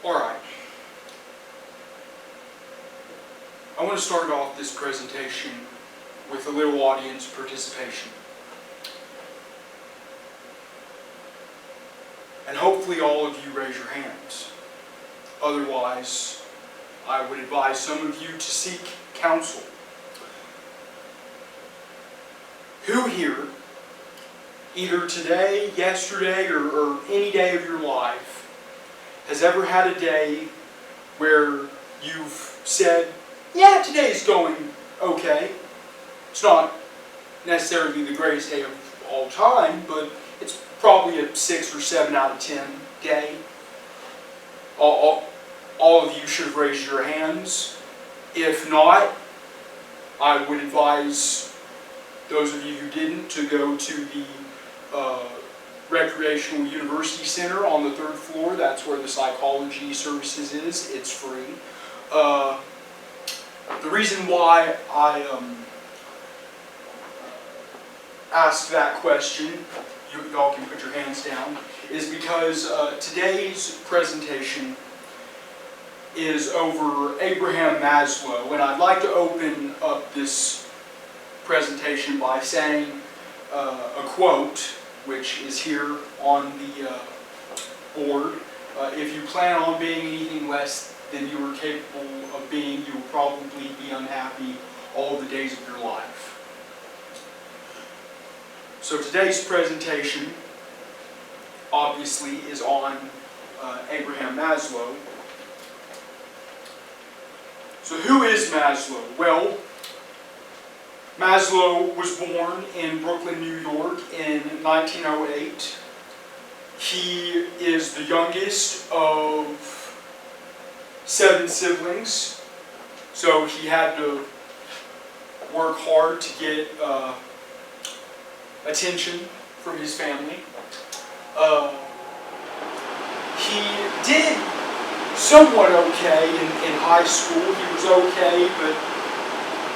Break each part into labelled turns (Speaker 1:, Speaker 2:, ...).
Speaker 1: Alright. I want to start off this presentation with a little audience participation. And hopefully all of you raise your hands. Otherwise, I would advise some of you to seek counsel. Who here, either today, yesterday, or any day of your life, has ever had a day where you've said, yeah, today's going okay. It's not necessarily the greatest day of all time, but it's probably a 6 or 7 out of 10 day. All of you should have raised your hands. If not, I would advise those of you who didn't to go to the Recreational University Center on the 3rd floor. That's where the psychology services is. It's free. The reason why I asked that question, you all can put your hands down, is because today's presentation is over Abraham Maslow, and I'd like to open up this presentation by saying a quote, which is here on the board. If you plan on being anything less than you are capable of being, you will probably be unhappy all the days of your life. So today's presentation obviously is on Abraham Maslow. So who is Maslow? Well, Maslow was born in Brooklyn, New York in 1908. He is the youngest of 7 siblings, so he had to work hard to get attention from his family. He did somewhat okay in high school. He was okay, but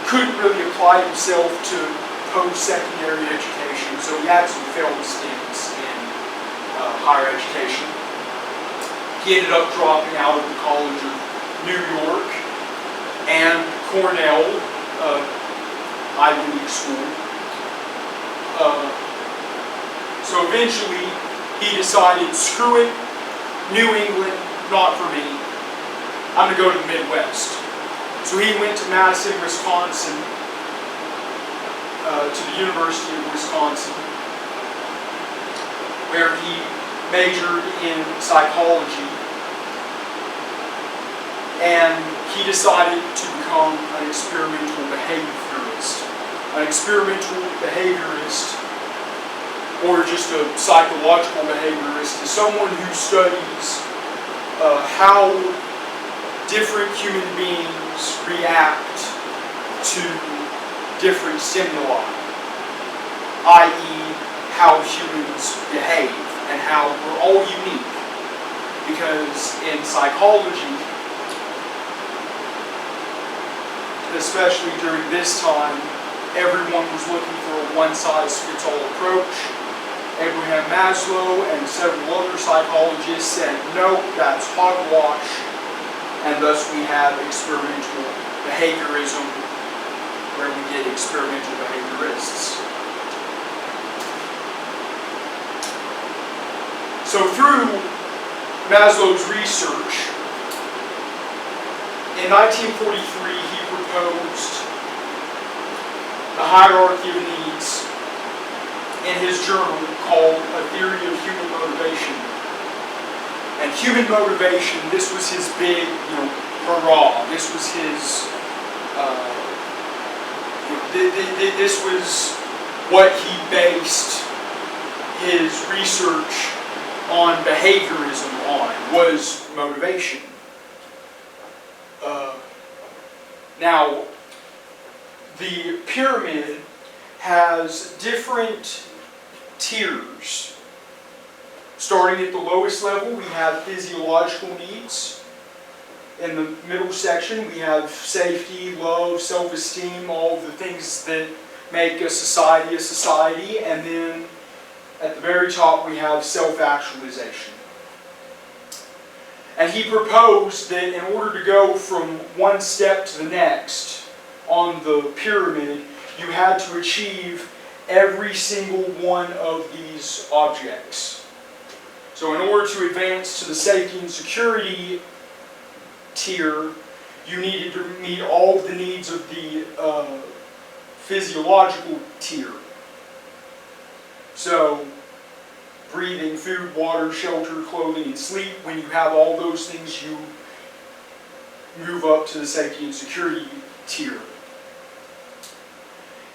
Speaker 1: couldn't really apply himself to post-secondary education, so he had some failed stints in higher education. He ended up dropping out of the College of New York and Cornell, Ivy League school. So eventually he decided, screw it, New England, not for me. I'm going to go to the Midwest. So he went to Madison, Wisconsin, to the University of Wisconsin, where he majored in psychology, and he decided to become an experimental behaviorist. An experimental behaviorist, or just a psychological behaviorist, is someone who studies how different human beings react to different stimuli, i.e. how humans behave, and how we're all unique. Because in psychology, especially during this time, everyone was looking for a one-size-fits-all approach. Abraham Maslow and several other psychologists said, no, that's hogwash, and thus we have experimental behaviorism, where we get experimental behaviorists. So through Maslow's research, in 1943 he proposed the hierarchy of needs in his journal called A Theory of Human Motivation. And human motivation, this was his big, hurrah. This was his, this was what he based his research on behaviorism on, was motivation. Now, the pyramid has different tiers. Starting at the lowest level, we have physiological needs. In the middle section, we have safety, love, self-esteem, all of the things that make a society. And then at the very top, we have self-actualization. And he proposed that in order to go from one step to the next on the pyramid, you had to achieve every single one of these objects. So in order to advance to the safety and security tier, you needed to meet all of the needs of the physiological tier. So, breathing, food, water, shelter, clothing, and sleep. When you have all those things, you move up to the safety and security tier.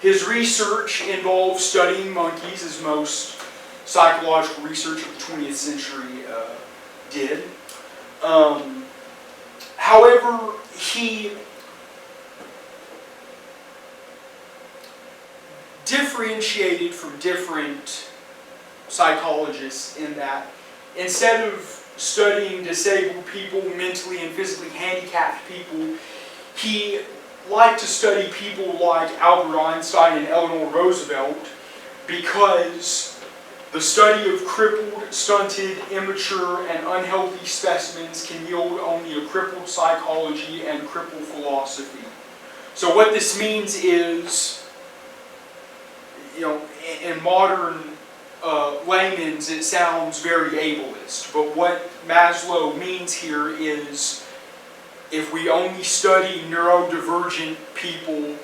Speaker 1: His research involved studying monkeys, as most psychological research of the 20th century did. However, he differentiated from different psychologists in that instead of studying disabled people, mentally and physically handicapped people, he liked to study people like Albert Einstein and Eleanor Roosevelt because the study of crippled, stunted, immature, and unhealthy specimens can yield only a crippled psychology and crippled philosophy. So what this means is, in modern layman's, it sounds very ableist. But what Maslow means here is if we only study neurodivergent people,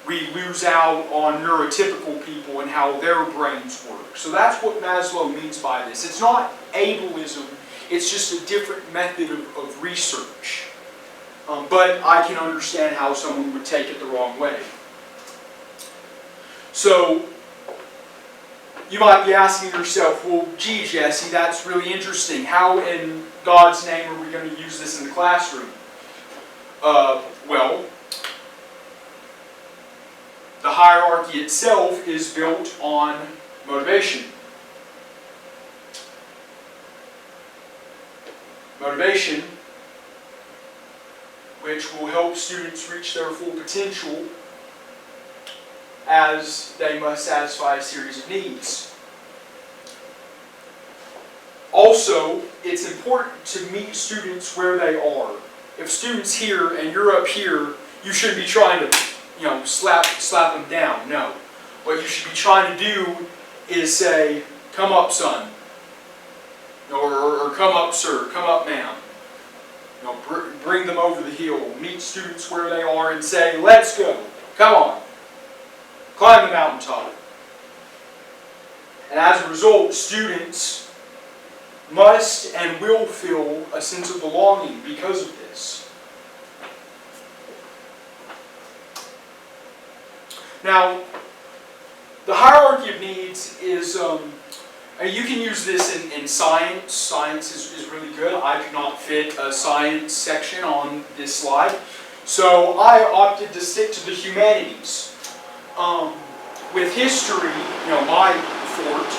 Speaker 1: we lose out on neurotypical people and how their brains work. So that's what Maslow means by this. It's not ableism, it's just a different method of research. But I can understand how someone would take it the wrong way. So, you might be asking yourself, well, gee, Jesse, that's really interesting. How in God's name are we going to use this in the classroom? Well, the hierarchy itself is built on motivation. Motivation, which will help students reach their full potential as they must satisfy a series of needs. Also, it's important to meet students where they are. If students here and you're up here, you shouldn't be trying to, slap them down. No. What you should be trying to do is say, "Come up, son," or "Come up, sir," "Come up, ma'am." Bring them over the hill. Meet students where they are and say, "Let's go. Come on. Climb the mountaintop." And as a result, students must and will feel a sense of belonging because of this. Now, the hierarchy of needs is, you can use this in science. Science is really good. I could not fit a science section on this slide. So I opted to stick to the humanities. With history, my forte,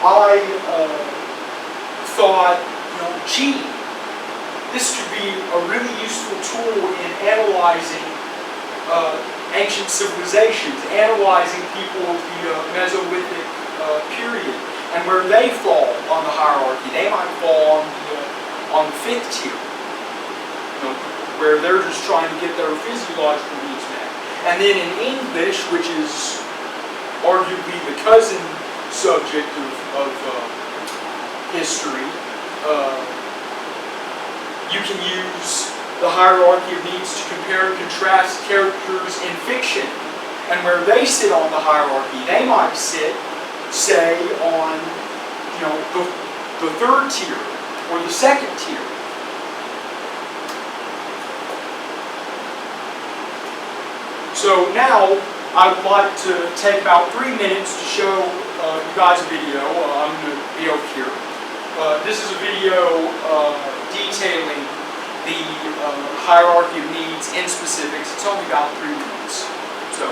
Speaker 1: I thought, gee, this could be a really useful tool in analyzing ancient civilizations, analyzing people of the Mesolithic period, and where they fall on the hierarchy. They might fall on the fifth tier, where they're just trying to get their physiological needs met. And then in English, which is arguably the cousin subject of history, you can use the hierarchy of needs to compare and contrast characters in fiction. And where they sit on the hierarchy, they might sit, say, on the third tier or the second tier. So now I would like to take about 3 minutes to show you guys a video. I'm going to be over here. This is a video detailing the hierarchy of needs in specifics. It's only about 3 minutes. So.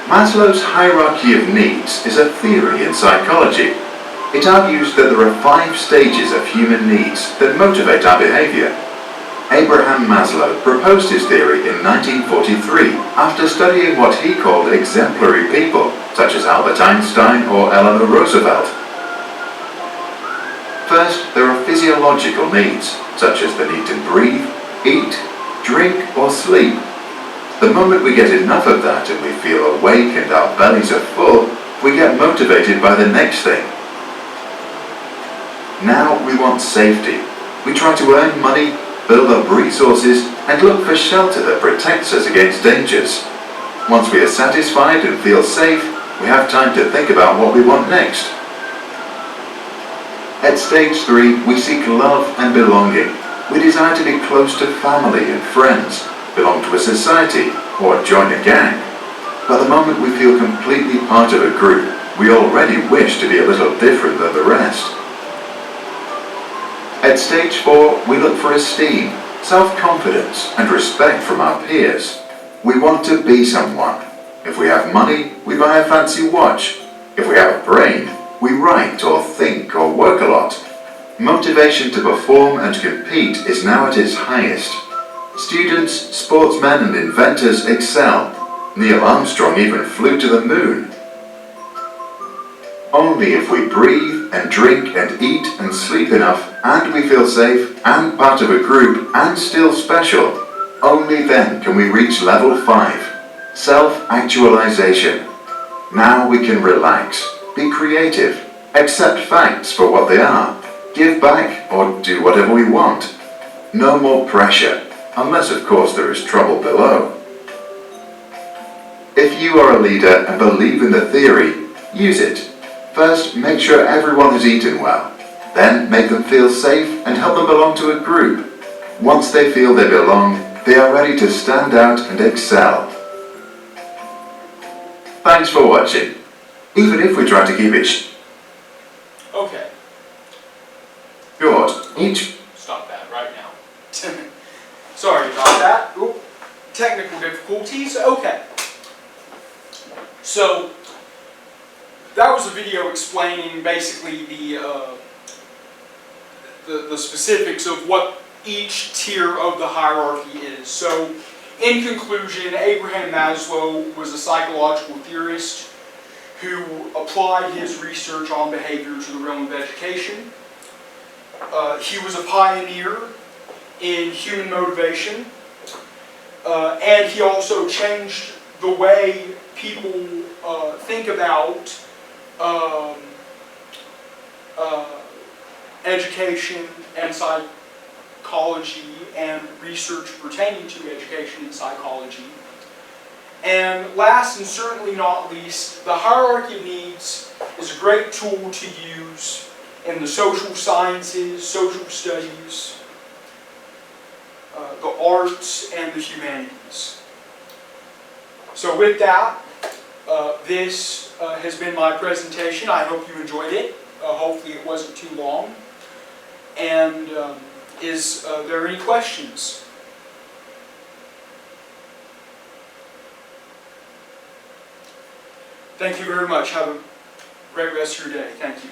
Speaker 2: Maslow's hierarchy of needs is a theory in psychology. It argues that there are 5 stages of human needs that motivate our behavior. Abraham Maslow proposed his theory in 1943 after studying what he called exemplary people, such as Albert Einstein or Eleanor Roosevelt. First, there are physiological needs, such as the need to breathe, eat, drink, or sleep. The moment we get enough of that and we feel awake and our bellies are full, we get motivated by the next thing. Now we want safety. We try to earn money, build up resources, and look for shelter that protects us against dangers. Once we are satisfied and feel safe, we have time to think about what we want next. At stage 3, we seek love and belonging. We desire to be close to family and friends, belong to a society, or join a gang. But the moment we feel completely part of a group, we already wish to be a little different than the rest. At stage 4, we look for esteem, self-confidence, and respect from our peers. We want to be someone. If we have money, we buy a fancy watch. If we have a brain, we write or think or work a lot. Motivation to perform and compete is now at its highest. Students, sportsmen, and inventors excel. Neil Armstrong even flew to the moon. Only if we breathe and drink and eat and sleep enough, and we feel safe and part of a group and still special, only then can we reach level 5, self-actualization. Now we can relax, be creative, accept facts for what they are, give back or do whatever we want. No more pressure, unless of course there is trouble below. If you are a leader and believe in the theory, use it. First, make sure everyone has eaten well. Then, make them feel safe and help them belong to a group. Once they feel they belong, they are ready to stand out and excel. Thanks for watching. Even if we try to keep it
Speaker 1: Okay.
Speaker 2: short,
Speaker 1: Stop that right now. Sorry about that. Oop. Technical difficulties. Okay. So, that was a video explaining basically the specifics of what each tier of the hierarchy is. So, in conclusion, Abraham Maslow was a psychological theorist who applied his research on behavior to the realm of education. He was a pioneer in human motivation, and he also changed the way people think about education and psychology and research pertaining to education and psychology. And last and certainly not least, the hierarchy of needs is a great tool to use in the social sciences, social studies, the arts, and the humanities. So with that, this has been my presentation. I hope you enjoyed it. Hopefully it wasn't too long. And is there any questions? Thank you very much. Have a great rest of your day. Thank you.